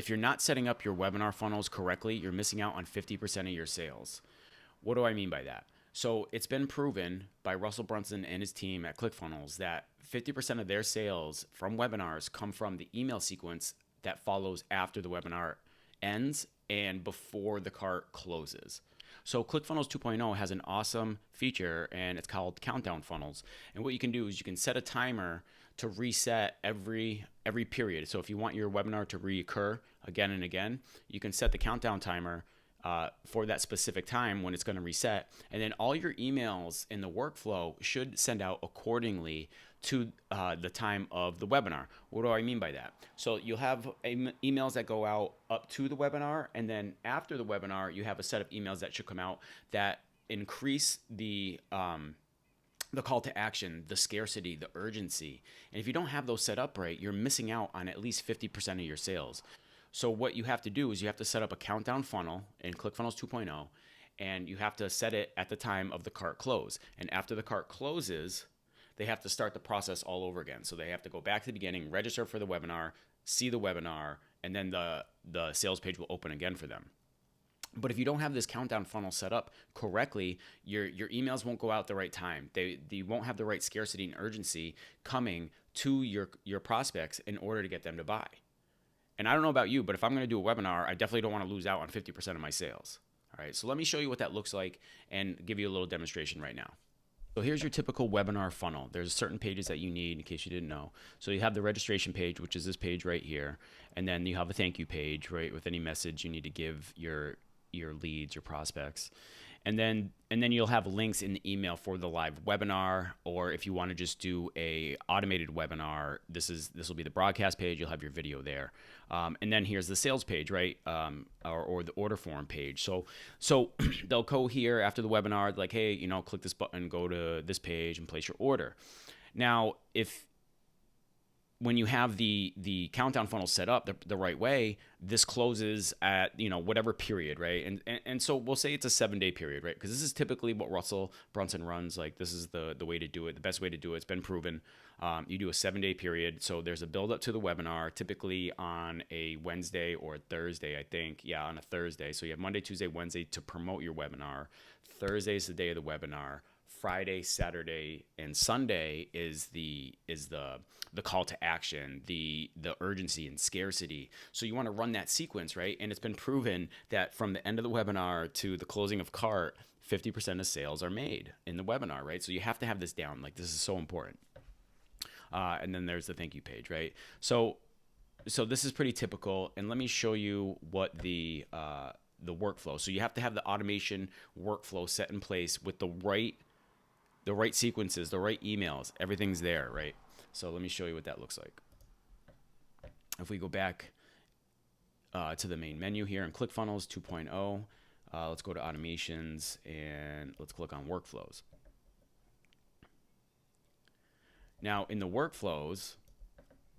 if you're not setting up your webinar funnels correctly, you're missing out on 50% of your sales. What do I mean by that? So it's been proven by Russell Brunson and his team at ClickFunnels that 50% of their sales from webinars come from the email sequence that follows after the webinar ends and before the cart closes. So ClickFunnels 2.0 has an awesome feature, and it's called countdown funnels. And what you can do is you can set a timer to reset every period. So if you want your webinar to reoccur again and again, you can set the countdown timer for that specific time when it's going to reset. And then all your emails in the workflow should send out accordingly to the time of the webinar. What do I mean by that? So you'll have emails that go out up to the webinar, and then after the webinar, you have a set of emails that should come out that increase the call to action, the scarcity, the urgency. And if you don't have those set up right, you're missing out on at least 50% of your sales. So what you have to do is you have to set up a countdown funnel in ClickFunnels 2.0, and you have to set it at the time of the cart close. And after the cart closes, they have to start the process all over again. So they have to go back to the beginning, register for the webinar, see the webinar, and then the sales page will open again for them. But if you don't have this countdown funnel set up correctly, your emails won't go out the right time. They won't have the right scarcity and urgency coming to your prospects in order to get them to buy. And I don't know about you, but if I'm going to do a webinar, I definitely don't want to lose out on 50% of my sales. All right, so let me show you what that looks like and give you a little demonstration right now. So here's your typical webinar funnel. There's certain pages that you need in case you didn't know. So you have the registration page, which is this page right here. And then you have a thank you page, right, with any message you need to give your leads, your prospects. And then you'll have links in the email for the live webinar, or if you want to just do a automated webinar, this will be the broadcast page. You'll have your video there. And then here's the sales page, right? Or the order form page. So they'll go here after the webinar, like, hey, click this button, go to this page and place your order. Now, when you have the countdown funnel set up the right way, this closes at whatever period, right? And so we'll say it's a 7-day period, right? Because this is typically what Russell Brunson runs. Like, this is the way to do it, the best way to do it. It's been proven. You do a 7-day period. So there's a build up to the webinar, typically on a Wednesday or a Thursday, I think. Yeah, on a Thursday. So you have Monday, Tuesday, Wednesday to promote your webinar. Thursday is the day of the webinar. Friday, Saturday, and Sunday is the call to action, the urgency and scarcity. So you want to run that sequence, right? And it's been proven that from the end of the webinar to the closing of cart, 50% of sales are made in the webinar, right? So you have to have this down. Like, this is so important. And then there's the thank you page, right? So this is pretty typical. And let me show you what the workflow. So you have to have the automation workflow set in place with the right sequences, the right emails, everything's there, right? So let me show you what that looks like. If we go back to the main menu here in ClickFunnels 2.0, let's go to automations and let's click on workflows. Now in the workflows,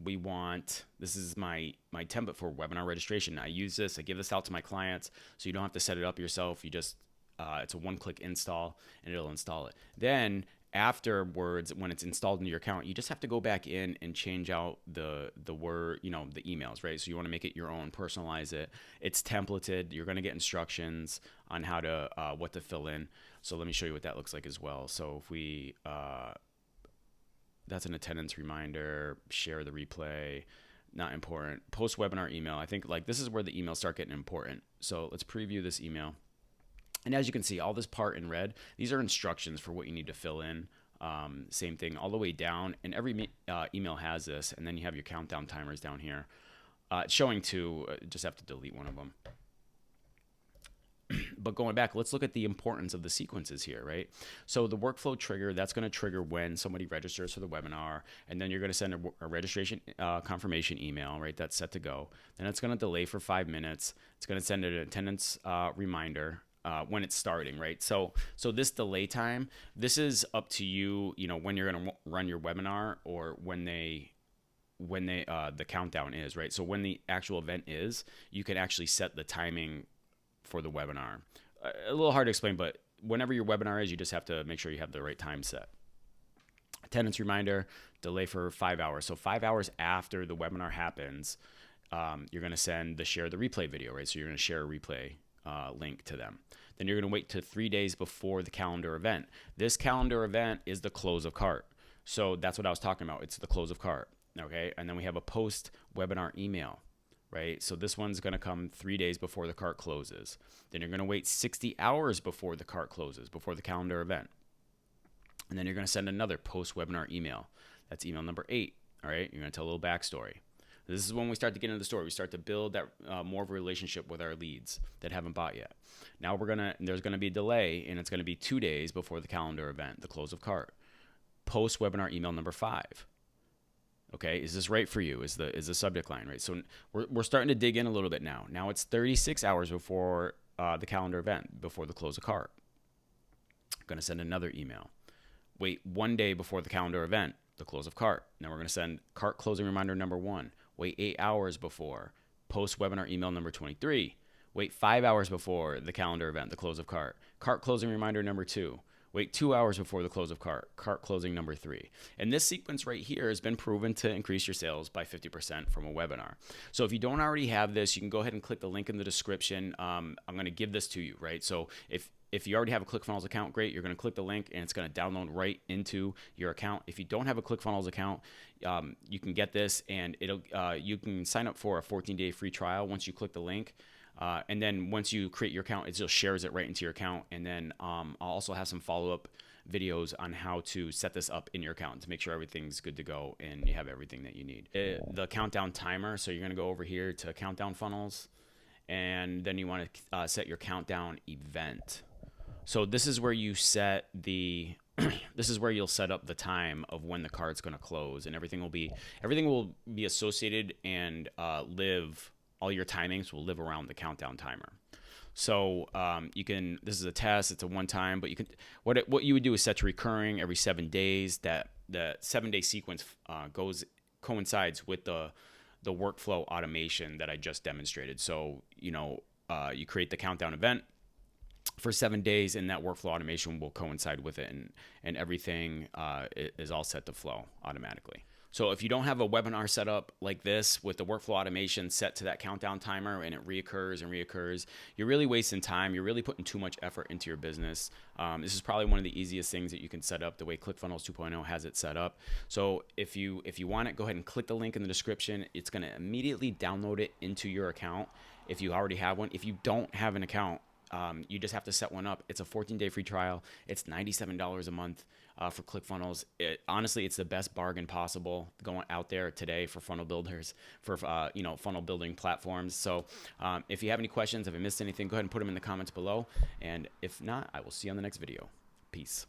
we want, this is my template for webinar registration. I use this, I give this out to my clients, so you don't have to set it up yourself. You just it's a one-click install, and it'll install it. Then afterwards, when it's installed into your account, you just have to go back in and change out the word, the emails, right? So you want to make it your own, personalize it. It's templated. You're going to get instructions on how to what to fill in. So let me show you what that looks like as well. So if we that's an attendance reminder, share the replay, not important. Post webinar email. I think this is where the emails start getting important. So let's preview this email. And as you can see, all this part in red, these are instructions for what you need to fill in. Same thing all the way down. And every email has this. And then you have your countdown timers down here. It's showing two. Just have to delete one of them. But going back, let's look at the importance of the sequences here, right? So the workflow trigger, that's going to trigger when somebody registers for the webinar. And then you're going to send a registration confirmation email, right? That's set to go. Then it's going to delay for 5 minutes. It's going to send an attendance reminder. When it's starting, right? So this delay time, this is up to you, when you're going to run your webinar or when the countdown is, right? So when the actual event is, you can actually set the timing for the webinar. A little hard to explain, but whenever your webinar is, you just have to make sure you have the right time set. Attendance reminder, delay for 5 hours. So 5 hours after the webinar happens, you're going to send the share the replay video, right? So you're going to share a replay link to them. Then you're going to wait to 3 days before the calendar event. This calendar event is the close of cart. So that's what I was talking about. It's the close of cart. Okay. And then we have a post webinar email, right? So this one's going to come 3 days before the cart closes. Then you're going to wait 60 hours before the cart closes, before the calendar event. And then you're going to send another post webinar email. That's email number 8. All right. You're going to tell a little backstory. This is when we start to get into the story. We start to build that more of a relationship with our leads that haven't bought yet. Now there's going to be a delay, and it's going to be 2 days before the calendar event, the close of cart. Post webinar email number 5. Okay, is this right for you? Is the subject line right? So we're starting to dig in a little bit now. Now it's 36 hours before the calendar event, before the close of cart. I'm going to send another email. Wait 1 day before the calendar event, the close of cart. Now we're going to send cart closing reminder number 1. Wait 8 hours before. Post webinar email number 23. Wait 5 hours before the calendar event, the close of cart. Cart closing reminder number 2. Wait 2 hours before the close of cart. Cart closing number 3. And this sequence right here has been proven to increase your sales by 50% from a webinar. So if you don't already have this, you can go ahead and click the link in the description. I'm going to give this to you, right? So if you already have a ClickFunnels account, great. You're going to click the link and it's going to download right into your account. If you don't have a ClickFunnels account, you can get this, and you can sign up for a 14-day free trial once you click the link. And then once you create your account, it just shares it right into your account. And then I'll also have some follow-up videos on how to set this up in your account to make sure everything's good to go and you have everything that you need. The countdown timer. So you're going to go over here to countdown funnels, and then you want to set your countdown event. So this is where you set this is where you'll set up the time of when the cart's going to close, and everything will be associated and all your timings will live around the countdown timer. So this is a test, it's a one time, but what you would do is set to recurring every 7 days. That the 7-day sequence coincides with the workflow automation that I just demonstrated. So, you create the countdown event for 7 days, and that workflow automation will coincide with it, and everything is all set to flow automatically. So if you don't have a webinar set up like this with the workflow automation set to that countdown timer, and it reoccurs and reoccurs, you're really wasting time. You're really putting too much effort into your business. This is probably one of the easiest things that you can set up the way ClickFunnels 2.0 has it set up. So if you want it, go ahead and click the link in the description. It's going to immediately download it into your account if you already have one. If you don't have an account, you just have to set one up. It's a 14-day free trial. It's $97 a month for ClickFunnels. Honestly, it's the best bargain possible going out there today for funnel builders, for funnel building platforms. So if you have any questions, if I missed anything, go ahead and put them in the comments below. And if not, I will see you on the next video. Peace.